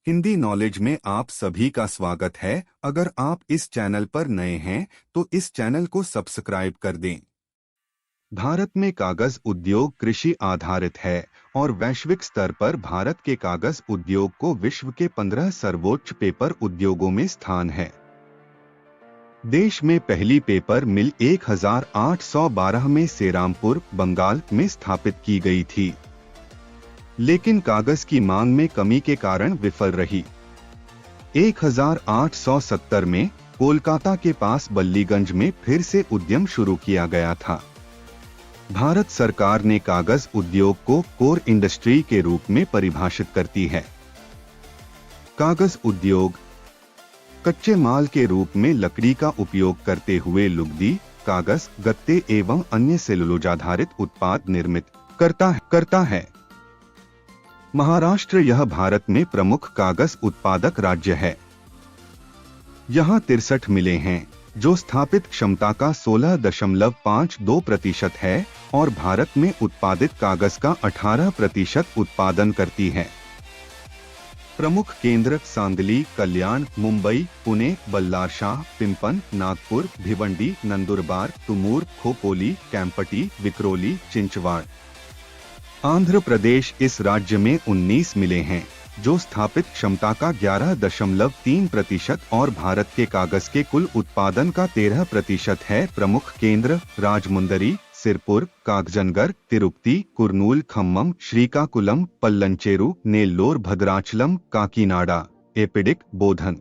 Hindi knowledge में आप सभी का स्वागत है। अगर आप इस चैनल पर नए हैं तो इस चैनल को सब्सक्राइब कर दें। भारत में कागज उद्योग कृषि आधारित है और वैश्विक स्तर पर भारत के कागज उद्योग को विश्व के 15 सर्वोच्च पेपर उद्योगों में स्थान है। देश में पहली पेपर मिल 1812 में सेरामपुर, बंगाल में स्थापित की गई थी, लेकिन कागज की मांग में कमी के कारण विफल रही। 1870 में कोलकाता के पास बल्लीगंज में फिर से उद्यम शुरू किया गया था। भारत सरकार ने कागज उद्योग को कोर इंडस्ट्री के रूप में परिभाषित करती है। कागज उद्योग कच्चे माल के रूप में लकड़ी का उपयोग करते हुए लुगदी, कागज, गत्ते एवं अन्य सेलुलोजाधारित उत्पाद निर्मित करता है। महाराष्ट्र यह भारत में प्रमुख कागज उत्पादक राज्य है। यहाँ 63 मिलें हैं, जो स्थापित क्षमता का 16.52% है और भारत में उत्पादित कागज का 18% उत्पादन करती है। प्रमुख केंद्र सांगली, कल्याण, मुंबई, पुणे, बल्लारशाह, पिंपन, नागपुर, भिवंडी, नंदुरबार, तुमूर, खोपोली, कैंपटी, विक्रोली, चिंचवाड़। आंध्र प्रदेश इस राज्य में 19 मिलें हैं, जो स्थापित क्षमता का 11.3% और भारत के कागज के कुल उत्पादन का 13% है। प्रमुख केंद्र राजमुंदरी, सिरपुर, कागजनगर, तिरुपति, कुर्नूल, खम्मम, श्रीकाकुलम, पल्लंचेरू, नेल्लोर, भद्राचलम, काकीनाडा, एपिडिक, बोधन।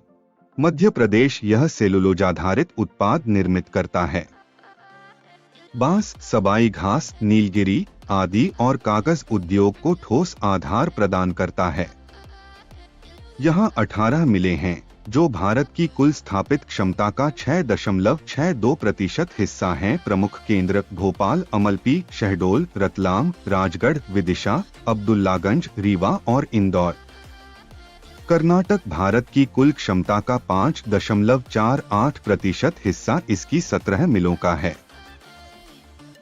मध्य प्रदेश यह सेलुलोजाधारित उत्पाद निर्मित करता है। बांस, सबाई घास, नीलगिरी आदि और कागज उद्योग को ठोस आधार प्रदान करता है। यहाँ 18 मिलें हैं, जो भारत की कुल स्थापित क्षमता का 6.62% हिस्सा हैं। प्रमुख केंद्र भोपाल, अमलपी, शहडोल, रतलाम, राजगढ़, विदिशा, अब्दुल्लागंज, रीवा और इंदौर। कर्नाटक भारत की कुल क्षमता का 5.48% हिस्सा इसकी 17 मिलों का है।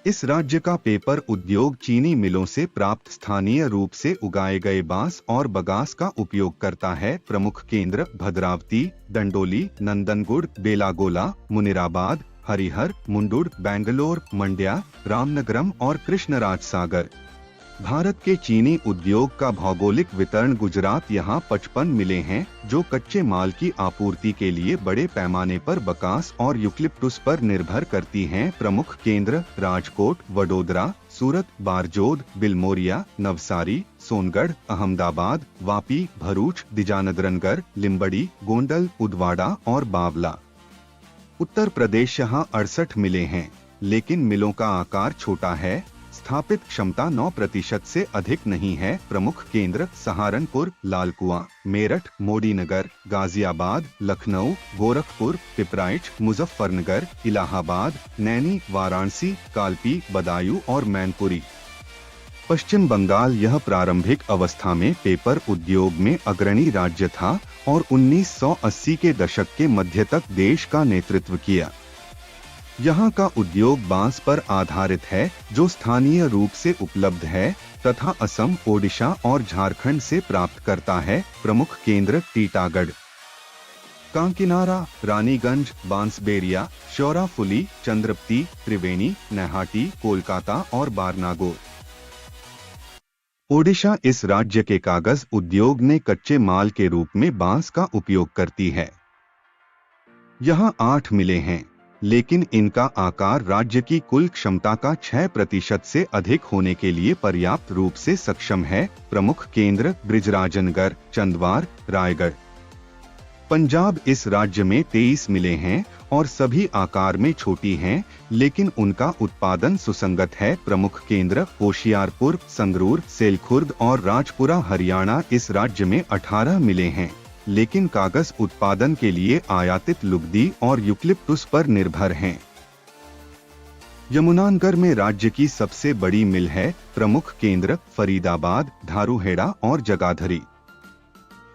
इस राज्य का पेपर उद्योग चीनी मिलों से प्राप्त स्थानीय रूप से उगाए गए बांस और बगास का उपयोग करता है। प्रमुख केंद्र भद्रावती, डंडोली, नंदनगुड़, बेलागोला, मुनिराबाद, हरिहर, मुंडुड़, बेंगलोर, मंड्या, रामनगरम और कृष्णराज सागर। भारत के चीनी उद्योग का भौगोलिक वितरण गुजरात यहाँ 55 मिलें हैं, जो कच्चे माल की आपूर्ति के लिए बड़े पैमाने पर बकास और यूकलिप्टुस पर निर्भर करती हैं। प्रमुख केंद्र राजकोट, वडोदरा, सूरत, बारजोध, बिलमोरिया, नवसारी, सोनगढ़, अहमदाबाद, वापी, भरूच, दिजानदरनगर, लिंबड़ी, गोंडल, उदवाड़ा और बावला। उत्तर प्रदेश यहाँ 68 मिलें हैं, लेकिन मिलों का आकार छोटा है। स्थापित क्षमता 9% से अधिक नहीं है। प्रमुख केंद्र सहारनपुर, लालकुआं, मेरठ, मोडीनगर, गाजियाबाद, लखनऊ, गोरखपुर, पिपराइच, मुजफ्फरनगर, इलाहाबाद, नैनी, वाराणसी, कालपी, बदायूं और मैनपुरी। पश्चिम बंगाल यह प्रारंभिक अवस्था में पेपर उद्योग में अग्रणी राज्य था और 1980 के दशक के मध्य तक देश का नेतृत्व किया। यहाँ का उद्योग बांस पर आधारित है, जो स्थानीय रूप से उपलब्ध है तथा असम, ओडिशा और झारखंड से प्राप्त करता है। प्रमुख केंद्र टीटागढ़, कांकीनारा, रानीगंज, बांसबेरिया, शौराफुली, चंद्रपति, त्रिवेणी, नैहाटी, कोलकाता और बारनागोर। ओडिशा इस राज्य के कागज उद्योग ने कच्चे माल के रूप में बांस का उपयोग करती है। यहाँ 8 मिलें हैं, लेकिन इनका आकार राज्य की कुल क्षमता का 6% से अधिक होने के लिए पर्याप्त रूप से सक्षम है। प्रमुख केंद्र ब्रिजराजनगर, चंदवार, रायगढ़। पंजाब इस राज्य में 23 मिलें हैं और सभी आकार में छोटी हैं, लेकिन उनका उत्पादन सुसंगत है। प्रमुख केंद्र होशियारपुर, संगरूर, सेलखुर्द और राजपुरा। हरियाणा इस राज्य में 18 मिलें हैं, लेकिन कागज उत्पादन के लिए आयातित लुगदी और यूकलिप्टुस पर निर्भर हैं। यमुनानगर में राज्य की सबसे बड़ी मिल है। प्रमुख केंद्र फरीदाबाद, धारूहेड़ा और जगाधरी।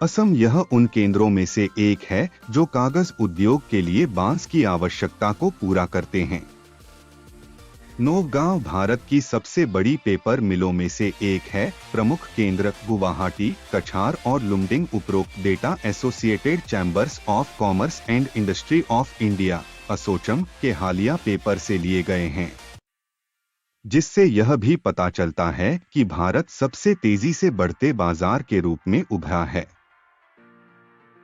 असम यह उन केंद्रों में से एक है जो कागज उद्योग के लिए बांस की आवश्यकता को पूरा करते हैं। नौगांव भारत की सबसे बड़ी पेपर मिलों में से एक है। प्रमुख केंद्र गुवाहाटी, कछार और लुमडिंग। उपरोक्त data associated chambers of commerce and industry of India ASSOCHAM के हालिया पेपर से लिए गए हैं, जिससे यह भी पता चलता है कि भारत सबसे तेजी से बढ़ते बाजार के रूप में उभरा है।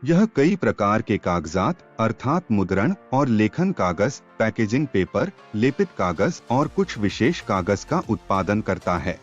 यह कई प्रकार के कागजात अर्थात मुद्रण और लेखन कागज, पैकेजिंग पेपर, लेपित कागज और कुछ विशेष कागज का उत्पादन करता है।